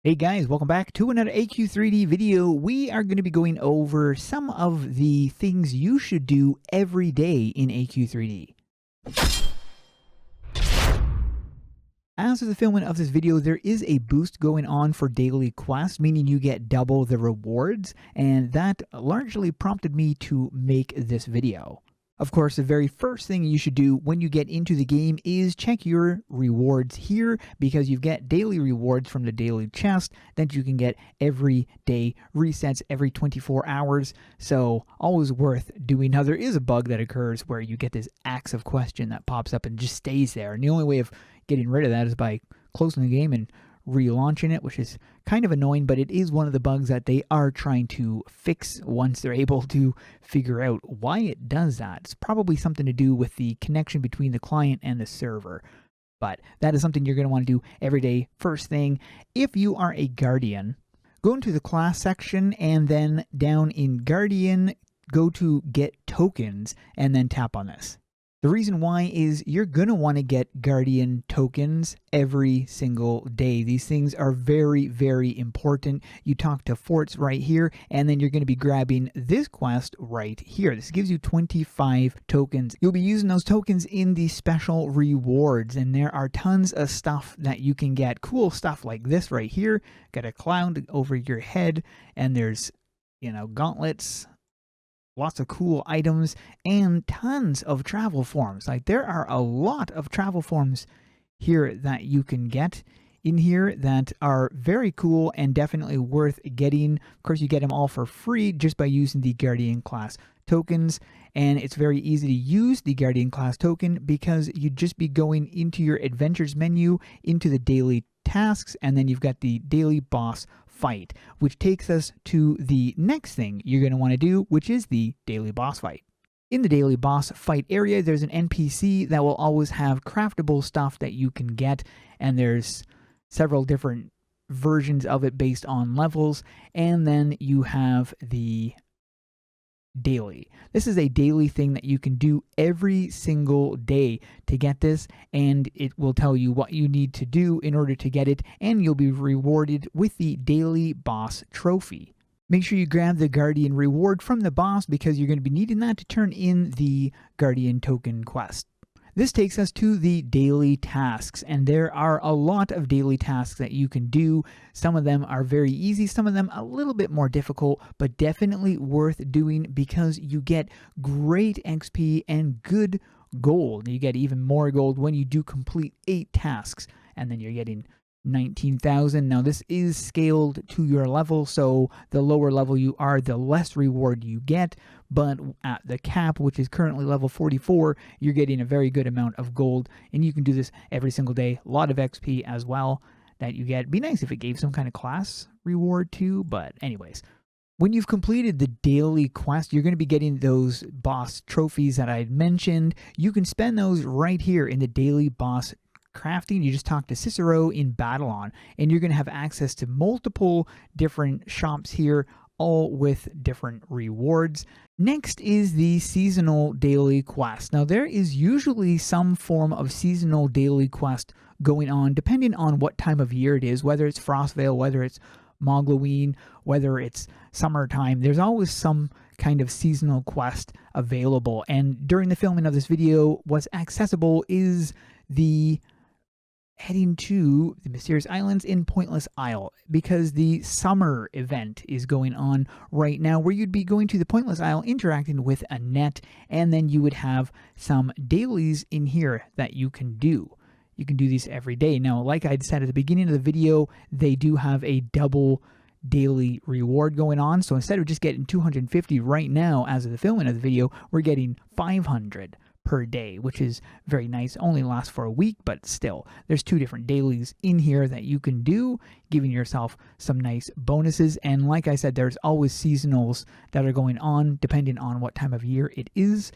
Hey guys, welcome back to another AQ3D video. We are going to be going over some of the things you should do every day in AQ3D. As of the filming of this video, there is a boost going on for daily quests, meaning you get double the rewards, and that largely prompted me to make this video. Of course, the very first thing you should do when you get into the game is check your rewards here, because you get daily rewards from the daily chest that you can get every day, resets every 24 hours, so always worth doing. Now, there is a bug that occurs where you get this axe of question that pops up and just stays there, and the only way of getting rid of that is by closing the game and relaunching it, which is kind of annoying, but it is one of the bugs that they are trying to fix once they're able to figure out why it does that. It's probably something to do with the connection between the client and the server, but that is something you're going to want to do every day. First thing, if you are a Guardian, go into the class section and then down in Guardian, go to Get Tokens and then tap on this. The reason why is you're going to want to get Guardian tokens every single day. These things are very, very important. You talk to Forts right here, and then you're going to be grabbing this quest right here. This gives you 25 tokens. You'll be using those tokens in the special rewards, and there are tons of stuff that you can get. Cool stuff like this right here. Got a cloud over your head, and there's, gauntlets, lots of cool items, and tons of travel forms. Like, there are a lot of travel forms here that you can get in here that are very cool and definitely worth getting. Of course, you get them all for free just by using the Guardian class tokens, and it's very easy to use the Guardian class token because you'd just be going into your adventures menu, into the daily tasks, and then you've got the daily boss fight, which takes us to the next thing you're going to want to do, which is the daily boss fight. In the daily boss fight area, there's an NPC that will always have craftable stuff that you can get, and there's several different versions of it based on levels, and then you have the daily. This is a daily thing that you can do every single day to get this, and it will tell you what you need to do in order to get it, and you'll be rewarded with the daily boss trophy. Make sure you grab the Guardian reward from the boss because you're going to be needing that to turn in the Guardian token quest. This takes us to the daily tasks, and there are a lot of daily tasks that you can do. Some of them are very easy, some of them a little bit more difficult, but definitely worth doing because you get great XP and good gold. You get even more gold when you do complete 8 tasks, and then you're getting 19,000. Now, this is scaled to your level, so the lower level you are, the less reward you get, but at the cap, which is currently level 44, you're getting a very good amount of gold, and you can do this every single day. A lot of XP as well that you get. Be nice if it gave some kind of class reward too, but anyways. When you've completed the daily quest, you're going to be getting those boss trophies that I had mentioned. You can spend those right here in the daily boss crafting. You just talk to Cicero in Babylon, and you're going to have access to multiple different shops here, all with different rewards. Next is the seasonal daily quest. Now, there is usually some form of seasonal daily quest going on, depending on what time of year it is, whether it's Frostvale, whether it's Mogloween, whether it's summertime. There's always some kind of seasonal quest available, and during the filming of this video, what's accessible is the heading to the Mysterious Islands in Pointless Isle, because the summer event is going on right now where you'd be going to the Pointless Isle, interacting with Annette, and then you would have some dailies in here that you can do. You can do these every day. Now, like I'd said at the beginning of the video, they do have a double daily reward going on, so instead of just getting 250 right now as of the filming of the video, we're getting 500 per day, which is very nice. Only lasts for a week, but still, there's 2 different dailies in here that you can do, giving yourself some nice bonuses. And like I said, there's always seasonals that are going on depending on what time of year it is.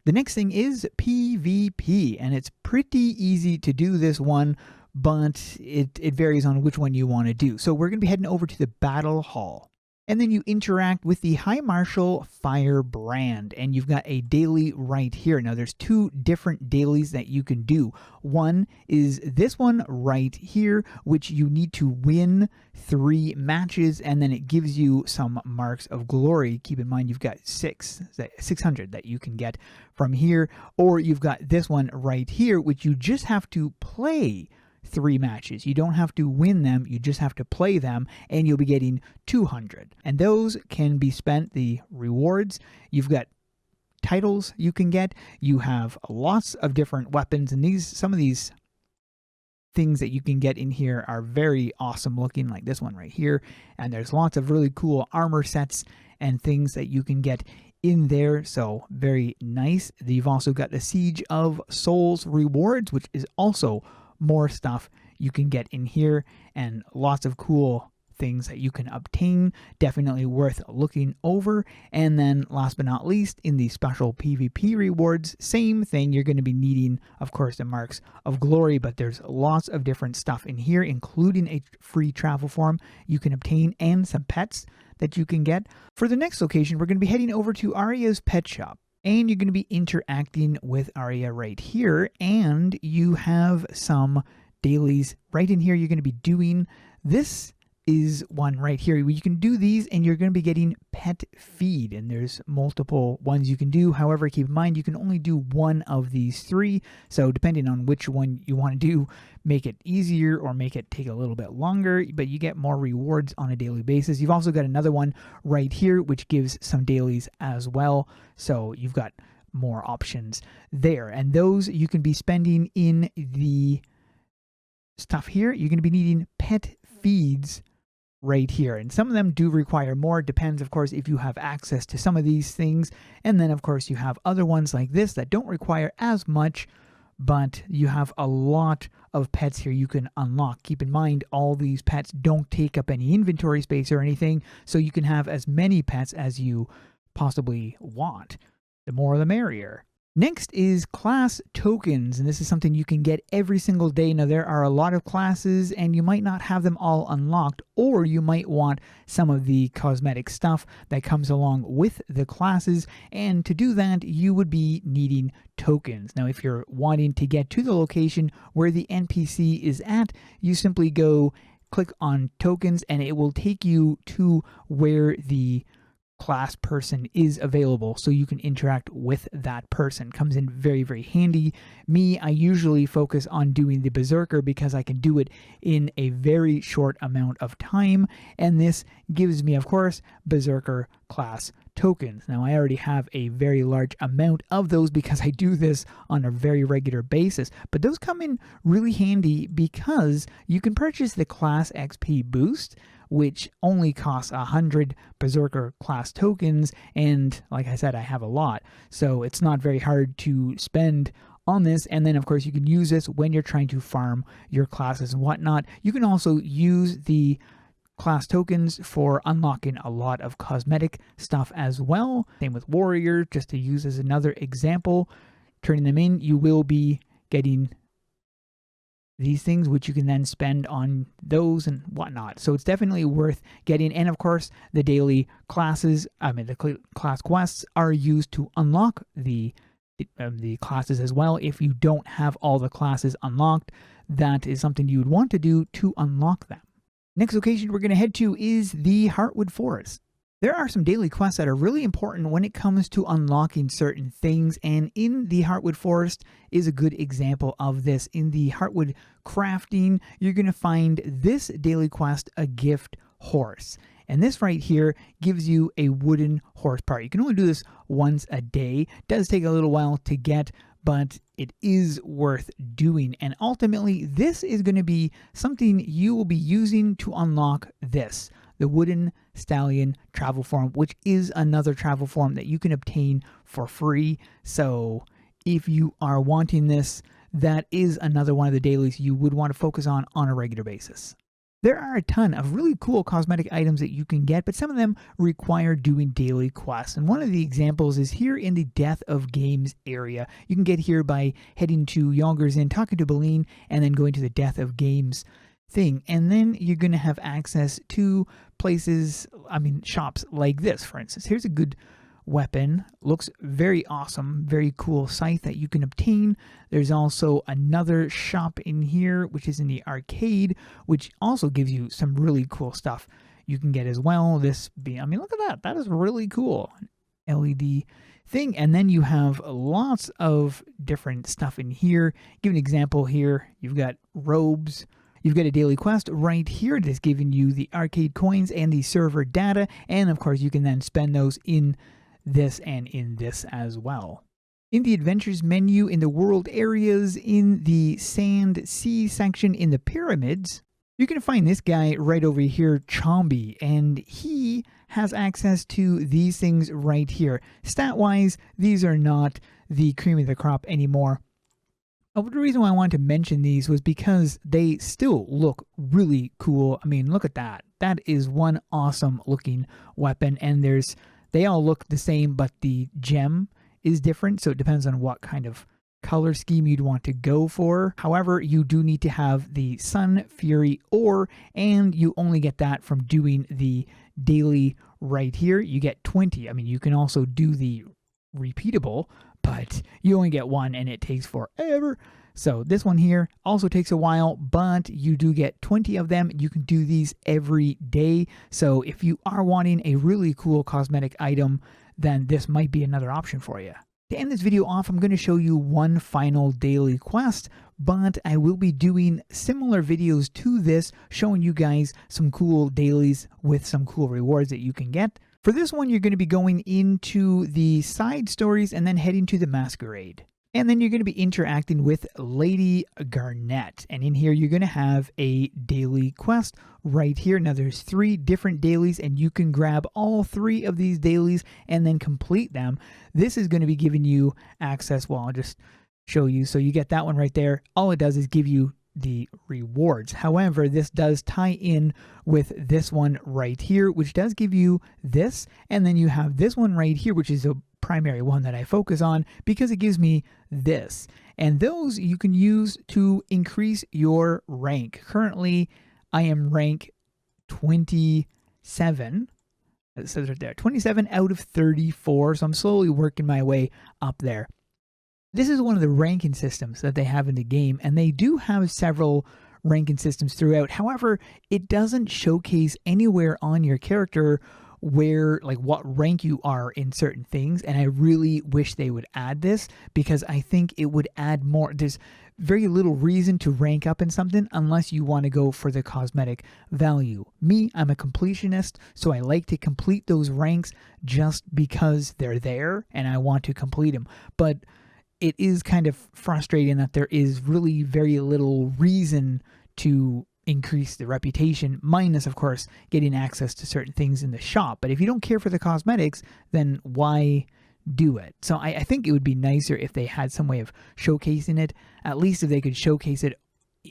The next thing is PvP, and it's pretty easy to do this one, but it varies on which one you want to do. So we're going to be heading over to the Battle Hall. And then you interact with the High Marshal Firebrand, and you've got a daily right here. Now there's two different dailies that you can do. One is this one right here, which you need to win 3 matches, and then it gives you some marks of glory. Keep in mind you've got 600 that you can get from here, or you've got this one right here, which you just have to play 3 matches. You don't have to win them, you just have to play them, and you'll be getting 200. And those can be spent, the rewards. You've got titles you can get. You have lots of different weapons, and some of these things that you can get in here are very awesome looking, like this one right here. And there's lots of really cool armor sets and things that you can get in there, so very nice. You've also got the Siege of Souls rewards, which is also more stuff you can get in here, and lots of cool things that you can obtain. Definitely worth looking over. And then last but not least, in the special PvP rewards, same thing. You're going to be needing, of course, the marks of glory, but there's lots of different stuff in here, including a free travel form you can obtain and some pets that you can get. For the next location, we're going to be heading over to Arya's pet shop. And you're going to be interacting with Arya right here, and you have some dailies right in here you're going to be doing. This is one right here. You can do these and you're going to be getting pet feed, and there's multiple ones you can do. However, keep in mind you can only do one of these 3, so depending on which one you want to do, make it easier or make it take a little bit longer, but you get more rewards on a daily basis. You've also got another one right here which gives some dailies as well, so you've got more options there, and those you can be spending in the stuff here. You're going to be needing pet feeds right here, and some of them do require more. Depends, of course, if you have access to some of these things. And then of course you have other ones like this that don't require as much, but you have a lot of pets here you can unlock. Keep in mind all these pets don't take up any inventory space or anything, so you can have as many pets as you possibly want. The more the merrier. Next is class tokens, and this is something you can get every single day. Now there are a lot of classes and you might not have them all unlocked, or you might want some of the cosmetic stuff that comes along with the classes, and to do that you would be needing tokens. Now if you're wanting to get to the location where the NPC is at, you simply go click on tokens and it will take you to where the class person is available, so you can interact with that person. Comes in very, very handy. Me, I usually focus on doing the Berserker because I can do it in a very short amount of time, and this gives me, of course, Berserker class tokens. Now I already have a very large amount of those because I do this on a very regular basis, but those come in really handy because you can purchase the class XP boost, which only costs 100 Berserker class tokens, and like I said, I have a lot, so it's not very hard to spend on this. And then of course you can use this when you're trying to farm your classes and whatnot. You can also use the class tokens for unlocking a lot of cosmetic stuff as well. Same with warrior, just to use as another example. Turning them in, you will be getting these things, which you can then spend on those and whatnot. So it's definitely worth getting. And of course, the daily classes, the class quests are used to unlock the classes as well. If you don't have all the classes unlocked, that is something you would want to do to unlock them. Next location we're going to head to is the Heartwood Forest. There are some daily quests that are really important when it comes to unlocking certain things, and in the Heartwood Forest is a good example of this. In the Heartwood Crafting, you're going to find this daily quest, a gift horse. And this right here gives you a wooden horse part. You can only do this once a day. It does take a little while to get, but it is worth doing. And ultimately, this is going to be something you will be using to unlock this, the Wooden Stallion travel form, which is another travel form that you can obtain for free. So if you are wanting this, that is another one of the dailies you would want to focus on a regular basis. There are a ton of really cool cosmetic items that you can get, but some of them require doing daily quests. And one of the examples is here in the Death of Games area. You can get here by heading to Yonkers Inn, talking to Boleen, and then going to the Death of Games thing. And then you're going to have access to places, shops like this, for instance. Here's a good weapon. Looks very awesome, very cool scythe that you can obtain. There's also another shop in here, which is in the arcade, which also gives you some really cool stuff you can get as well. This being, look at that. That is really cool. LED thing. And then you have lots of different stuff in here. Give an example here. You've got robes. You've got a daily quest right here that's giving you the arcade coins and the server data. And of course, you can then spend those in this and in this as well. In the adventures menu, in the world areas, in the sand sea section, in the pyramids, you can find this guy right over here, Chombi, and he has access to these things right here. Stat-wise, these are not the cream of the crop anymore. But the reason why I wanted to mention these was because they still look really cool. Look at that. That is one awesome looking weapon, and they all look the same, but the gem is different, so it depends on what kind of color scheme you'd want to go for. However, you do need to have the Sun Fury ore, and you only get that from doing the daily right here. You get 20. You can also do the repeatable, but you only get one and it takes forever. So this one here also takes a while, but you do get 20 of them. You can do these every day. So if you are wanting a really cool cosmetic item, then this might be another option for you. To end this video off, I'm going to show you one final daily quest, but I will be doing similar videos to this, showing you guys some cool dailies with some cool rewards that you can get. For this one, you're going to be going into the side stories and then heading to the masquerade. And then you're going to be interacting with Lady Garnett. And in here, you're going to have a daily quest right here. Now, there's 3 different dailies, and you can grab all 3 of these dailies and then complete them. This is going to be giving you access. Well, I'll just show you. So you get that one right there. All it does is give you the rewards. However, this does tie in with this one right here, which does give you this. And then you have this one right here, which is a primary one that I focus on because it gives me this. And those you can use to increase your rank. Currently, I am rank 27. It says right there, 27 out of 34. So I'm slowly working my way up there. This is one of the ranking systems that they have in the game, and they do have several ranking systems throughout. However, it doesn't showcase anywhere on your character where, like, what rank you are in certain things, and I really wish they would add this because I think it would add more. There's very little reason to rank up in something unless you want to go for the cosmetic value. Me, I'm a completionist, so I like to complete those ranks just because they're there and I want to complete them. But it is kind of frustrating that there is really very little reason to increase the reputation, minus, of course, getting access to certain things in the shop. But if you don't care for the cosmetics, then why do it? So I think it would be nicer if they had some way of showcasing it. At least if they could showcase it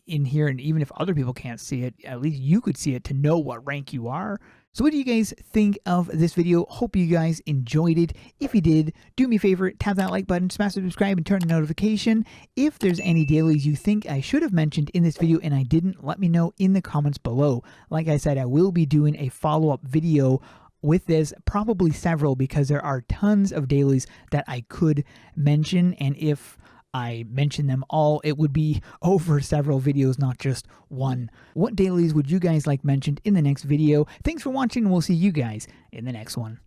in here, and even if other people can't see it, at least you could see it to know what rank you are. So what do you guys think of this video? Hope you guys enjoyed it. If you did, do me a favor, tap that like button, smash the subscribe, and turn the notification. If there's any dailies you think I should have mentioned in this video and I didn't, let me know in the comments below. Like I said, I will be doing a follow-up video with this, probably several, because there are tons of dailies that I could mention, and if I mention them all, it would be over several videos, not just one. What dailies would you guys like mentioned in the next video? Thanks for watching, and we'll see you guys in the next one.